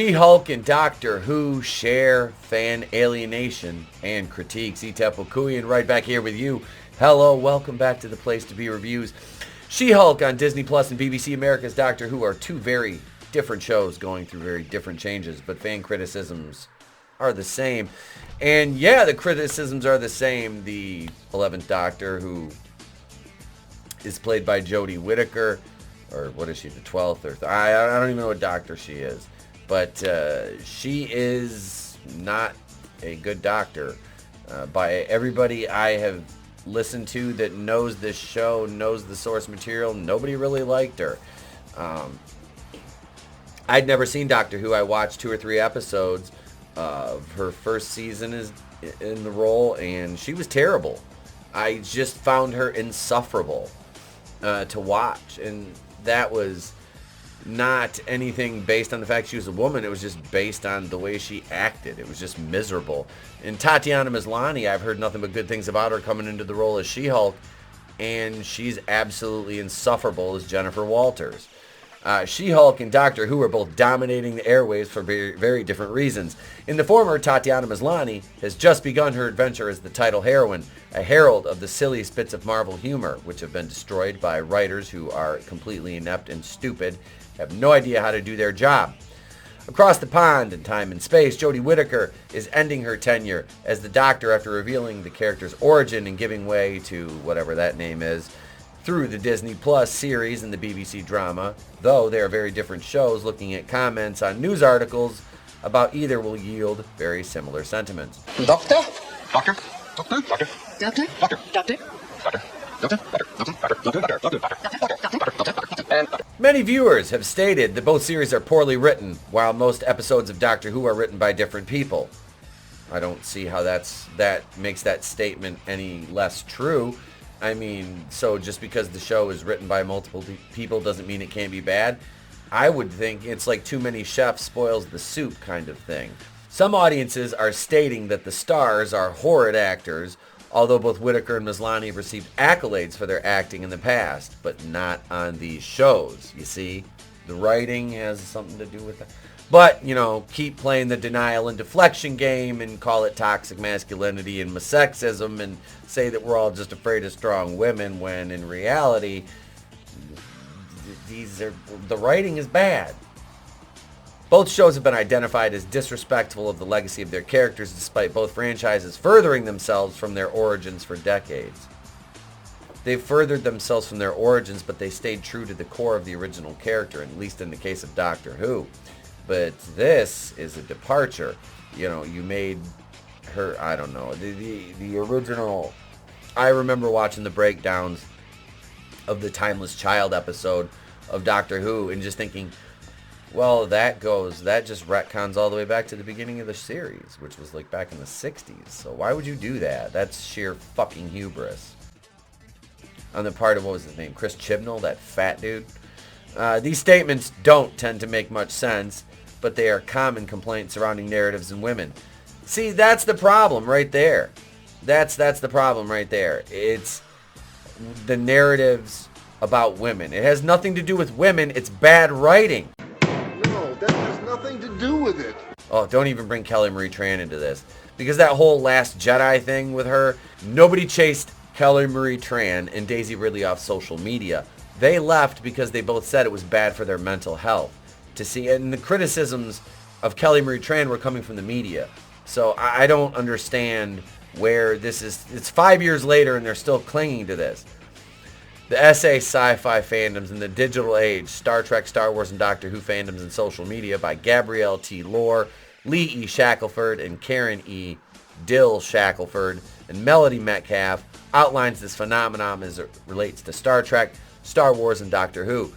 She-Hulk and Doctor Who share fan alienation and critiques. Itapukuian right back here with you. Hello, welcome back to the place to be reviews. She-Hulk on Disney Plus and BBC America's Doctor Who are two very different shows going through very different changes, but fan criticisms are the same. And yeah, the criticisms are the same. The 11th Doctor, who is played by Jodie Whitaker, or what is she, the 12th? Or I don't even know what doctor she is. But she is not a good doctor. By everybody I have listened to that knows this show, knows the source material, nobody really liked her. I'd never seen Doctor Who. I watched 2 or 3 episodes of her first season in the role, and she was terrible. I just found her insufferable to watch, and that was not anything based on the fact she was a woman. It was just based on the way she acted. It was just miserable. And Tatiana Maslany, I've heard nothing but good things about her coming into the role as She-Hulk, and she's absolutely insufferable as Jennifer Walters. She-Hulk and Doctor Who are both dominating the airwaves for very, very different reasons. In the former, Tatiana Maslany has just begun her adventure as the title heroine, a herald of the silly bits of Marvel humor, which have been destroyed by writers who are completely inept and stupid, have no idea how to do their job. Across the pond in time and space, Jodie Whitaker is ending her tenure as the Doctor after revealing the character's origin and giving way to whatever that name is through the Disney Plus series and the BBC drama, though they are very different shows. Looking at comments on news articles about either will yield very similar sentiments. Doctor? Doctor? Doctor? Doctor? Doctor? Doctor? Doctor? Many viewers have stated that both series are poorly written, while most episodes of Doctor Who are written by different people. I don't see how that makes that statement any less true. I mean, so just because the show is written by multiple people doesn't mean it can't be bad. I would think it's like too many chefs spoils the soup kind of thing. Some audiences are stating that the stars are horrid actors, although both Whitaker and Maslany have received accolades for their acting in the past, but not on these shows. You see, the writing has something to do with that. But, you know, keep playing the denial and deflection game and call it toxic masculinity and sexism and say that we're all just afraid of strong women when in reality, the writing is bad. Both shows have been identified as disrespectful of the legacy of their characters, despite both franchises furthering themselves from their origins for decades. They've furthered themselves from their origins, but they stayed true to the core of the original character, at least in the case of Doctor Who. But this is a departure. You know, you made her, I don't know, the original. I remember watching the breakdowns of the Timeless Child episode of Doctor Who and just thinking, well, that just retcons all the way back to the beginning of the series, which was like back in the 60s. So why would you do that? That's sheer fucking hubris. On the part of, what was his name, Chris Chibnall, that fat dude. These statements don't tend to make much sense, but they are common complaints surrounding narratives in women. See, that's the problem right there. That's the problem right there. It's the narratives about women. It has nothing to do with women. It's bad writing. No, that has nothing to do with it. Oh, don't even bring Kelly Marie Tran into this. Because that whole Last Jedi thing with her, nobody chased Kelly Marie Tran and Daisy Ridley off social media. They left because they both said it was bad for their mental health. To see, and the criticisms of Kelly Marie Tran were coming from the media. So I don't understand where this is. It's 5 years later and they're still clinging to this. The essay Sci-Fi Fandoms in the Digital Age, Star Trek, Star Wars, and Doctor Who Fandoms and Social Media by Gabrielle T. Lohr, Lee E. Shackelford, and Karen E. Dill Shackelford, and Melody Metcalf outlines this phenomenon as it relates to Star Trek, Star Wars, and Doctor Who.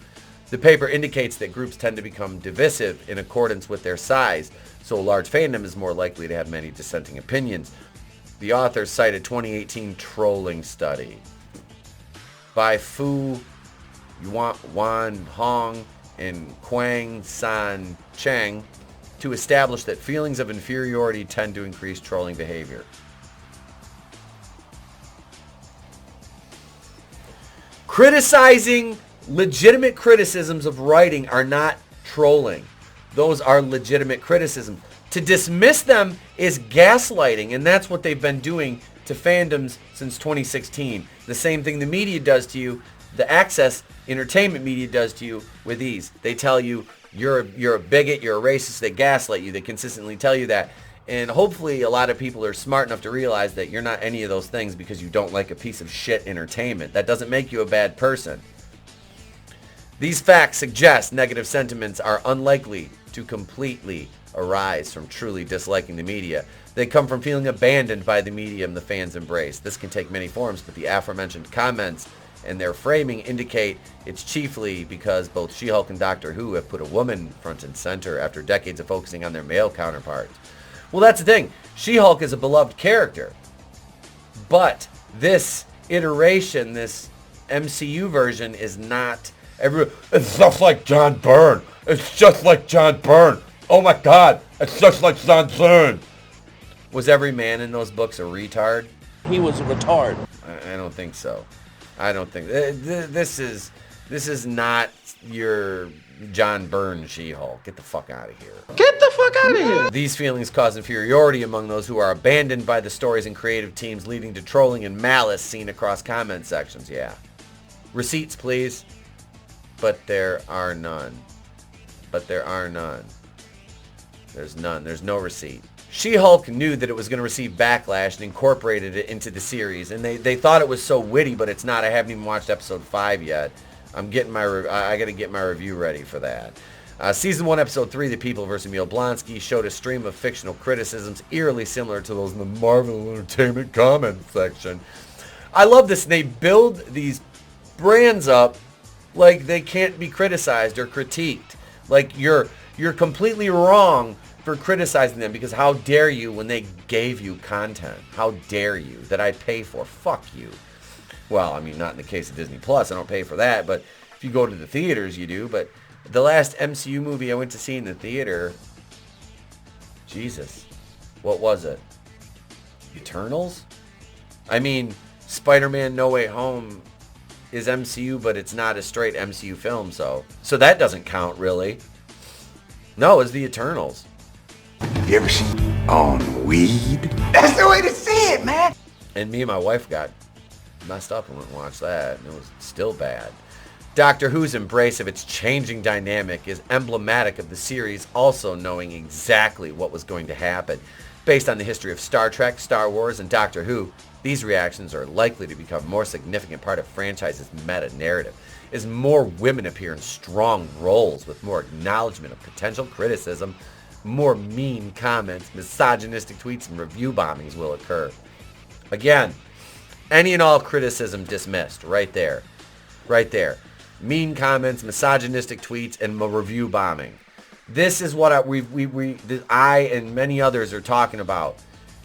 The paper indicates that groups tend to become divisive in accordance with their size, so a large fandom is more likely to have many dissenting opinions. The authors cite a 2018 trolling study by Fu Wan Hong and Quang San Cheng to establish that feelings of inferiority tend to increase trolling behavior. Criticizing legitimate criticisms of writing are not trolling. Those are legitimate criticisms. To dismiss them is gaslighting, and that's what they've been doing to fandoms since 2016. The same thing the media does to you, the access entertainment media does to you with ease. They tell you you're a bigot, you're a racist, they gaslight you, they consistently tell you that. And hopefully a lot of people are smart enough to realize that you're not any of those things because you don't like a piece of shit entertainment. That doesn't make you a bad person. These facts suggest negative sentiments are unlikely to completely arise from truly disliking the media. They come from feeling abandoned by the medium the fans embrace. This can take many forms, but the aforementioned comments and their framing indicate it's chiefly because both She-Hulk and Doctor Who have put a woman front and center after decades of focusing on their male counterparts. Well, that's the thing. She-Hulk is a beloved character. But this iteration, this MCU version is not... It's just like John Byrne. It's just like John Byrne. Oh my God. It's just like John Byrne. Was every man in those books a retard? He was a retard. I don't think so. I don't think... This is not your John Byrne She-Hulk. Get the fuck out of here. Get the fuck out of here. These feelings cause inferiority among those who are abandoned by the stories and creative teams, leading to trolling and malice seen across comment sections. Yeah. Receipts, please. But there are none. There's none. There's no receipt. She-Hulk knew that it was going to receive backlash and incorporated it into the series. And they thought it was so witty, but it's not. I haven't even watched episode 5 yet. I got to get my review ready for that. Season 1, Episode 3, The People vs. Emil Blonsky, showed a stream of fictional criticisms eerily similar to those in the Marvel Entertainment comment section. I love this. They build these brands up like they can't be criticized or critiqued. Like you're completely wrong for criticizing them because how dare you when they gave you content? How dare you that I pay for? Fuck you. Well, I mean, not in the case of Disney Plus. I don't pay for that. But if you go to the theaters, you do. But the last MCU movie I went to see in the theater, Jesus, what was it? Eternals? I mean, Spider-Man No Way Home is MCU, but it's not a straight MCU film, so that doesn't count, really. No, it's the Eternals. You ever seen on weed? That's the way to see it, man. And me and my wife got messed up and went and watched that, and it was still bad. Doctor Who's embrace of its changing dynamic is emblematic of the series also knowing exactly what was going to happen. Based on the history of Star Trek, Star Wars, and Doctor Who, these reactions are likely to become a more significant part of franchise's meta-narrative, as more women appear in strong roles with more acknowledgement of potential criticism, more mean comments, misogynistic tweets, and review bombings will occur. Again, any and all criticism dismissed, right there. Right there. Mean comments, misogynistic tweets, and review bombing. This is what I and many others are talking about.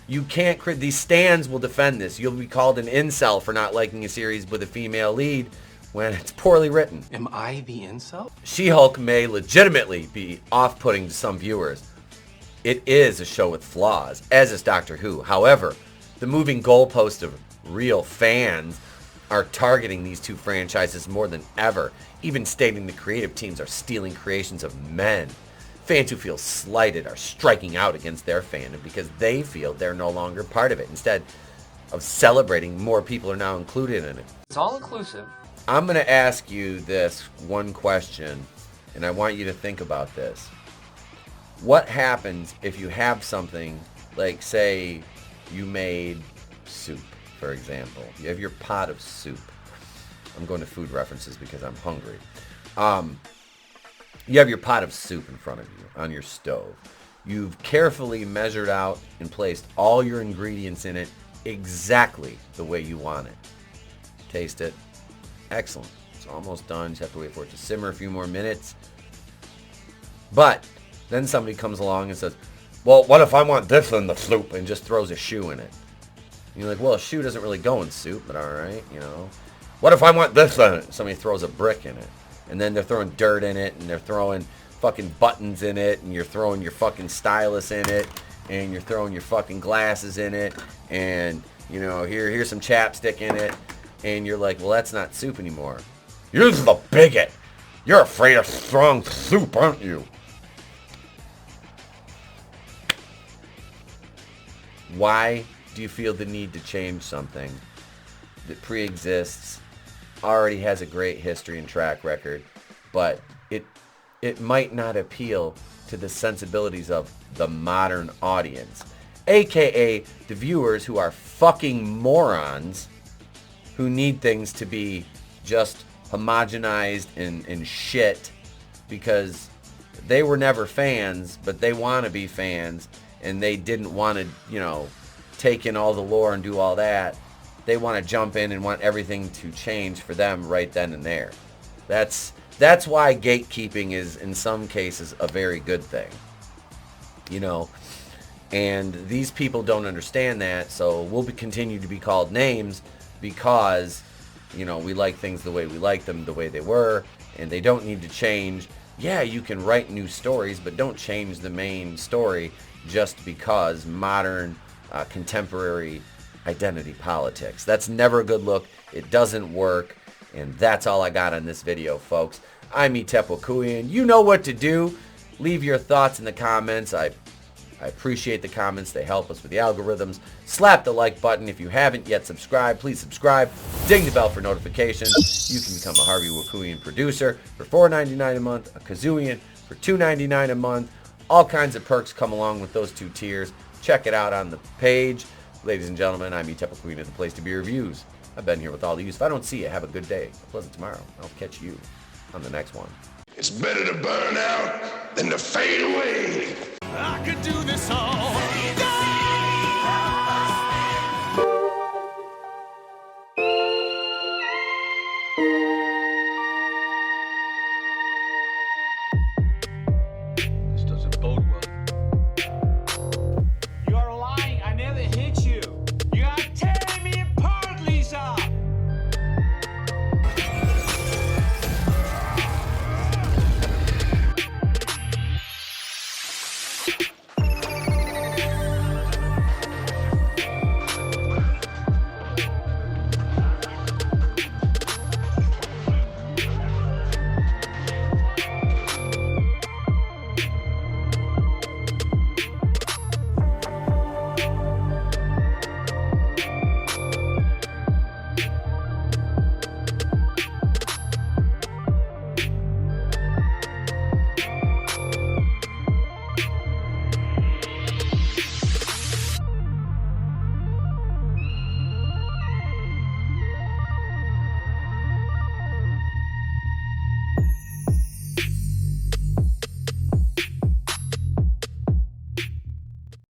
You can't... These stands will defend this. You'll be called an incel for not liking a series with a female lead when it's poorly written. Am I the incel? She-Hulk may legitimately be off-putting to some viewers. It is a show with flaws, as is Doctor Who. However, the moving goalpost of real fans are targeting these two franchises more than ever, even stating the creative teams are stealing creations of men. Fans who feel slighted are striking out against their fandom because they feel they're no longer part of it. Instead of celebrating, more people are now included in it. It's all inclusive. I'm going to ask you this one question, and I want you to think about this. What happens if you have something like, say, you made soup, for example. You have your pot of soup. I'm going to food references because I'm hungry. You have your pot of soup in front of you on your stove. You've carefully measured out and placed all your ingredients in it exactly the way you want it. Taste it. Excellent. It's almost done. Just have to wait for it to simmer a few more minutes. But then somebody comes along and says, well, what if I want this in the soup, and just throws a shoe in it? And you're like, well, a shoe doesn't really go in soup, but all right, you know. What if I want this in it? Somebody throws a brick in it. And then they're throwing dirt in it, and they're throwing fucking buttons in it, and you're throwing your fucking stylus in it, and you're throwing your fucking glasses in it, and, you know, here's some chapstick in it, and you're like, well, that's not soup anymore. You're the bigot. You're afraid of strong soup, aren't you? Why do you feel the need to change something that pre-exists, already has a great history and track record, but it might not appeal to the sensibilities of the modern audience, aka the viewers who are fucking morons who need things to be just homogenized and shit because they were never fans, but they want to be fans, and they didn't want to, you know, take in all the lore and do all that. They want to jump in and want everything to change for them right then and there. That's why gatekeeping is, in some cases, a very good thing. You know, and these people don't understand that, so we'll continue to be called names because, you know, we like things the way we like them, the way they were, and they don't need to change. Yeah, you can write new stories, but don't change the main story just because modern, contemporary identity politics. That's never a good look. It doesn't work, and that's all I got on this video, folks. I'm Etepwakuian. You know what to do. Leave your thoughts in the comments. I appreciate the comments. They help us with the algorithms. Slap the like button. If you haven't yet subscribed, please subscribe. Ding the bell for notifications. You can become a Harvey Wakuian producer for $4.99 a month, a Kazuian for $2.99 a month. All kinds of perks come along with those 2 tiers. Check it out on the page. Ladies and gentlemen, I'm Etepwakuian at the place to be reviews. I've been here with all the use. If I don't see you, have a good day. A pleasant tomorrow. I'll catch you on the next one. It's better to burn out than to fade away. I could do this all day.